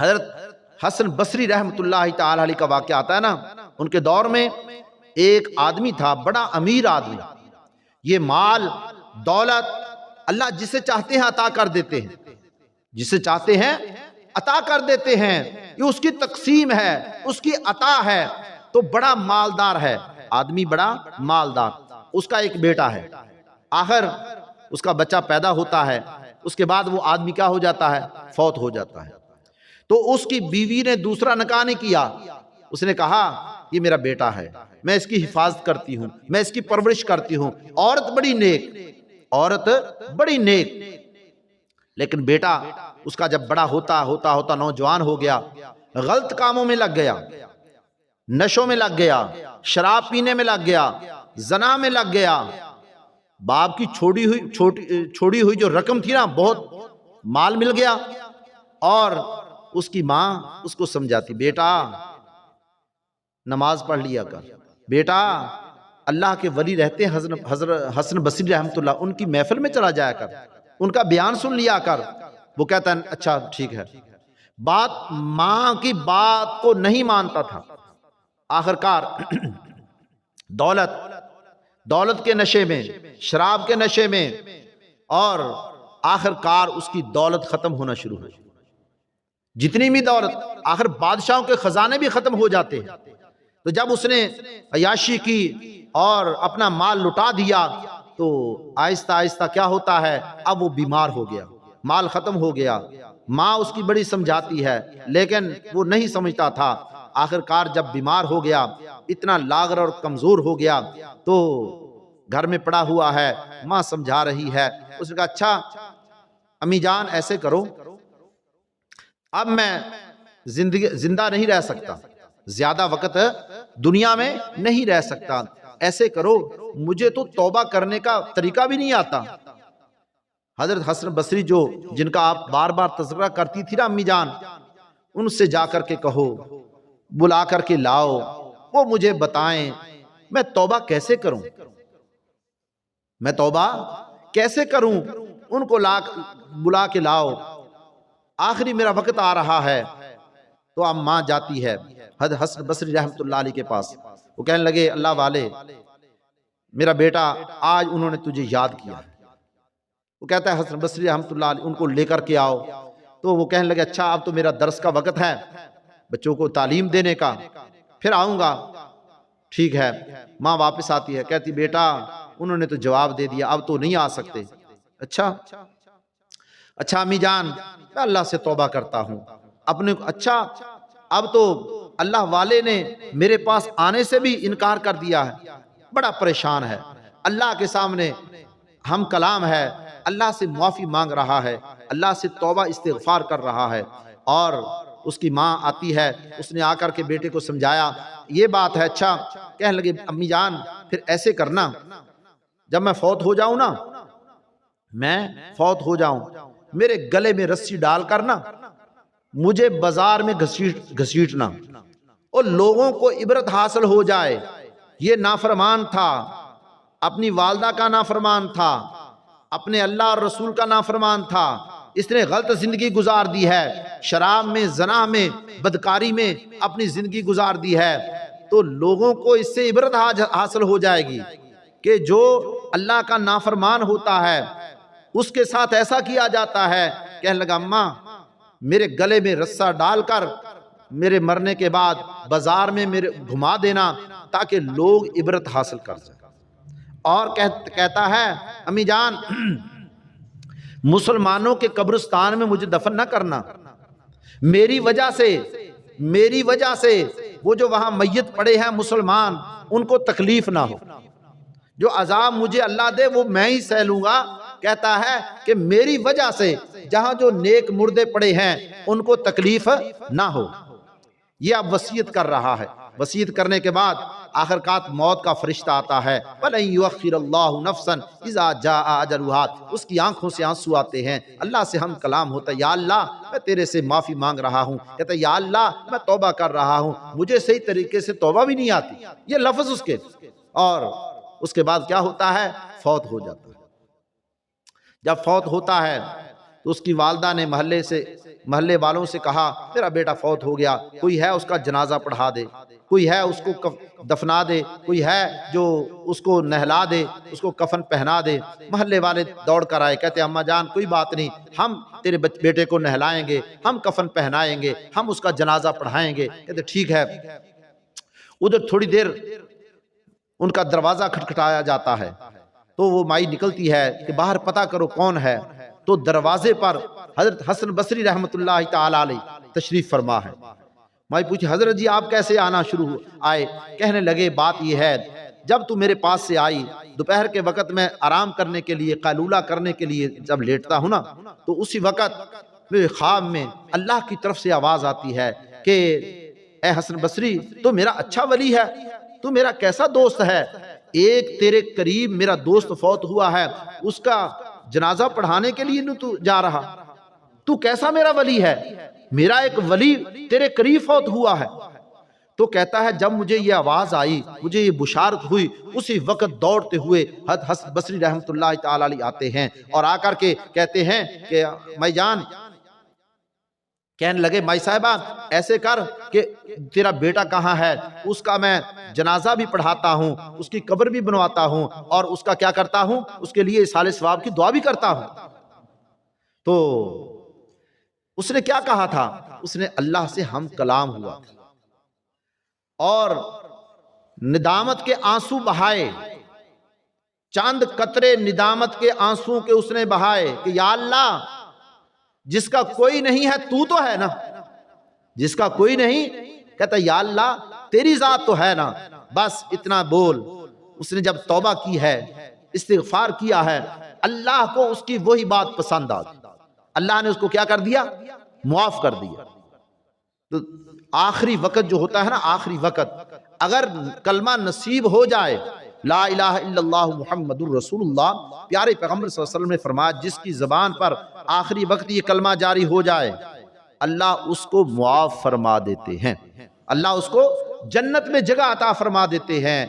حضرت حسن بصری رحمۃ اللہ تعالی علیہ کا واقعہ آتا ہے نا، ان کے دور میں ایک آدمی تھا، بڑا امیر آدمی. یہ مال دولت اللہ جسے چاہتے ہیں عطا کر دیتے ہیں، جسے چاہتے ہیں عطا کر دیتے ہیں. یہ اس کی تقسیم ہے، اس کی عطا ہے. تو بڑا مالدار ہے آدمی، بڑا مالدار. اس کا ایک بیٹا ہے. آخر اس کا بچہ پیدا ہوتا ہے، اس کے بعد وہ آدمی کیا ہو جاتا ہے؟ فوت ہو جاتا ہے. تو اس کی بیوی نے دوسرا نکاح نہیں کیا. اس نے کہا یہ میرا بیٹا ہے، میں اس کی حفاظت کرتی ہوں، میں اس کی پرورش کرتی ہوں. عورت بڑی نیک، عورت بڑی نیک. لیکن بیٹا اس کا جب بڑا ہوتا ہوتا ہوتا نوجوان ہو گیا، غلط کاموں میں لگ گیا، نشوں میں لگ گیا، شراب پینے میں لگ گیا، زنا میں لگ گیا. باپ کی چھوڑی ہوئی جو رقم تھی نا، بہت مال مل گیا. اور اس کی ماں اس کو سمجھاتی، بیٹا نماز پڑھ لیا کر، بیٹا اللہ کے ولی رہتے ہیں حضرت حسن بصری رحمۃ اللہ، ان کی محفل میں چلا جایا کر، ان کا بیان سن لیا کر. وہ کہتا ہے اچھا ٹھیک ہے. ماں کی بات کو نہیں مانتا تھا. آخر کار دولت کے نشے میں، شراب کے نشے میں، اور آخر کار اس کی دولت ختم ہونا شروع ہوئی. جتنی بھی دولت، آخر بادشاہوں کے خزانے بھی ختم ہو جاتے ہیں. تو جب اس نے عیاشی کی اور اپنا مال لٹا دیا، تو آہستہ آہستہ کیا ہوتا ہے؟ اب وہ بیمار ہو گیا، مال ختم ہو گیا. ماں اس کی بڑی سمجھاتی ہے، لیکن وہ نہیں سمجھتا تھا. آخر کار جب بیمار ہو گیا، اتنا لاغر اور کمزور ہو گیا، تو گھر میں پڑا ہوا ہے، ماں سمجھا رہی ہے. اس نے کہا اچھا امی جان ایسے کرو، اب میں زندہ نہیں رہ سکتا، زیادہ وقت دنیا میں نہیں رہ سکتا. ایسے کرو، مجھے تو توبہ کرنے کا طریقہ بھی نہیں آتا. حضرت حسن بصری جن کا آپ بار بار تذکرہ کرتی تھی نا امی جان، ان سے جا کر کے کہو، بلا کر کے لاؤ، وہ مجھے بتائیں میں توبہ کیسے کروں، میں توبہ کیسے کروں. ان کو بلا کے لاؤ، آخری میرا وقت آ رہا ہے. تو اب ماں جاتی ہے حضرت حسن بصری رحمۃ اللہ علیہ کے پاس. وہ کہنے لگے اللہ والے، میرا بیٹا آج انہوں نے تجھے یاد کیا. وہ کہتا ہے حسن بصری رحمۃ اللہ علیہ ان کو لے کر کے آؤ. تو وہ کہنے لگے اچھا اب تو میرا درس کا وقت ہے، بچوں کو تعلیم دینے کا، پھر آؤں گا. ٹھیک ہے. ماں واپس آتی ہے، کہتی بیٹا انہوں نے تو جواب دے دیا، اب تو نہیں آ سکتے. اچھا امی جان میں اللہ سے توبہ کرتا ہوں اپنے. اچھا اب تو اللہ والے نے میرے پاس آنے سے بھی انکار کر دیا ہے، بڑا پریشان ہے، اللہ کے سامنے ہم کلام ہے، اللہ سے معافی مانگ رہا ہے، اللہ سے توبہ استغفار کر رہا ہے. اور اس کی ماں آتی ہے، اس نے آ کر کے بیٹے کو سمجھایا یہ بات ہے. اچھا کہنے لگے امی جان پھر ایسے کرنا، جب میں فوت ہو جاؤں نا، میں فوت ہو جاؤں، میرے گلے میں رسی ڈال کر نا مجھے بازار میں گھسیٹنا، اور لوگوں کو عبرت حاصل ہو جائے. یہ نافرمان تھا، اپنی والدہ کا نافرمان تھا، اپنے اللہ اور رسول کا نافرمان تھا. اس نے غلط زندگی گزار دی ہے، شراب میں، زنا میں، بدکاری میں اپنی زندگی گزار دی ہے. تو لوگوں کو اس سے عبرت حاصل ہو جائے گی کہ جو اللہ کا نافرمان ہوتا ہے اس کے ساتھ ایسا کیا جاتا ہے. کہنے لگا اماں میرے گلے میں رسہ ڈال کر میرے مرنے کے بعد بازار میں میرے گھما دینا تاکہ لوگ عبرت حاصل کر سکیں. اور کہتا ہے امی جان مسلمانوں کے قبرستان میں مجھے دفن نہ کرنا، میری وجہ سے وہ جو وہاں میت پڑے ہیں مسلمان ان کو تکلیف نہ ہو، جو عذاب مجھے اللہ دے وہ میں ہی سہ لوں گا. کہتا ہے کہ میری وجہ سے جہاں جو نیک مردے پڑے ہیں ان کو تکلیف نہ ہو. یہ اب وصیت کر رہا ہے. وصیت کرنے کے بعد آخر کار موت کا فرشتہ آتا ہے، وَلَن يُؤَخِّرَ اللَّهُ نَفْسًا إِذَا جَاءَ أَجَلُهَا. اس کی آنکھوں سے آنسو آتے ہیں، اللہ سے ہم کلام ہوتا ہے، یا اللہ میں تیرے سے معافی مانگ رہا ہوں. کہتا ہے یا اللہ میں توبہ کر رہا ہوں، مجھے صحیح طریقے سے توبہ بھی نہیں آتی. یہ لفظ اس کے. اور اس کے بعد کیا ہوتا ہے؟ فوت ہو جاتا ہے. جب فوت ہوتا ہے تو اس کی والدہ نے محلے والوں سے کہا میرا بیٹا فوت ہو گیا، کوئی ہے اس کا جنازہ پڑھا دے، کوئی ہے اس کو دفنا دے، کوئی ہے جو اس کو نہلا دے، اس کو کفن پہنا دے۔ محلے والے دوڑ کر آئے، کہتے اماں جان کوئی بات نہیں، ہم تیرے بیٹے کو نہلائیں گے، ہم کفن پہنائیں گے، ہم اس کا جنازہ پڑھائیں گے۔ کہتے ٹھیک ہے۔ ادھر تھوڑی دیر ان کا دروازہ کھٹکھٹایا جاتا ہے تو وہ مائی نکلتی ہے کہ باہر پتہ کرو کون ہے، تو دروازے پر حضرت حسن بصری رحمۃ اللہ تعالی علیہ تشریف فرما ہے۔ مائی پوچھی حضرت جی آپ کیسے آنا شروع آئے؟ کہنے لگے بات یہ ہے، جب تو میرے پاس سے آئی دوپہر کے وقت میں آرام کرنے کے لیے، قیلولہ کرنے کے لیے جب لیٹتا ہوں نا، تو اسی وقت میرے خواب میں اللہ کی طرف سے آواز آتی ہے کہ اے حسن بصری تو میرا اچھا ولی ہے، تو میرا کیسا دوست ہے، ایک تیرے قریب میرا دوست فوت ہوا ہے، اس کا جنازہ پڑھانے کے لیے تو جا رہا، تو کیسا میرا ولی ہے، میرا ایک ولی تیرے قریب فوت ہوا ہے۔ تو کہتا ہے جب مجھے یہ آواز آئی، مجھے یہ بشارت ہوئی، اسی وقت دوڑتے ہوئے حضرت حسن بصری رحمۃ اللہ تعالی علیہ آتے ہیں اور آ کر کے کہتے ہیں کہ مائی جان، کہنے لگے مائی صاحبہ ایسے کر کہ تیرا بیٹا کہاں ہے، اس کا میں جنازہ بھی پڑھاتا ہوں، اس کی قبر بھی بنواتا ہوں، اور اس کا کیا کرتا ہوں، اس کے لیے ایصال ثواب کی دعا بھی کرتا ہوں۔ تو اس نے کیا کہا تھا؟ اس نے اللہ سے ہم کلام ہوا تھا اور ندامت کے آنسو بہائے، چاند قطرے ندامت کے آنسو کے اس نے بہائے کہ یا اللہ جس کا کوئی نہیں ہے تو ہے نا، جس کا کوئی نہیں، کہتا یا اللہ تیری ذات تو ہے نا، بس اتنا بول۔ اس نے جب توبہ کی ہے، استغفار کیا ہے، اللہ کو اس کی وہی بات پسند آ گئی، اللہ نے اس کو کیا کر دیا، معاف کر دیا۔ تو آخری وقت جو ہوتا ہے نا، آخری وقت اگر کلمہ نصیب ہو جائے، لا الہ الا اللہ محمد الرسول اللہ، پیارے پیغمبر صلی اللہ علیہ وسلم نے فرمایا جس کی زبان پر آخری وقت یہ کلمہ جاری ہو جائے، اللہ اس کو معاف فرما دیتے ہیں، اللہ اس کو جنت میں جگہ عطا فرما دیتے ہیں۔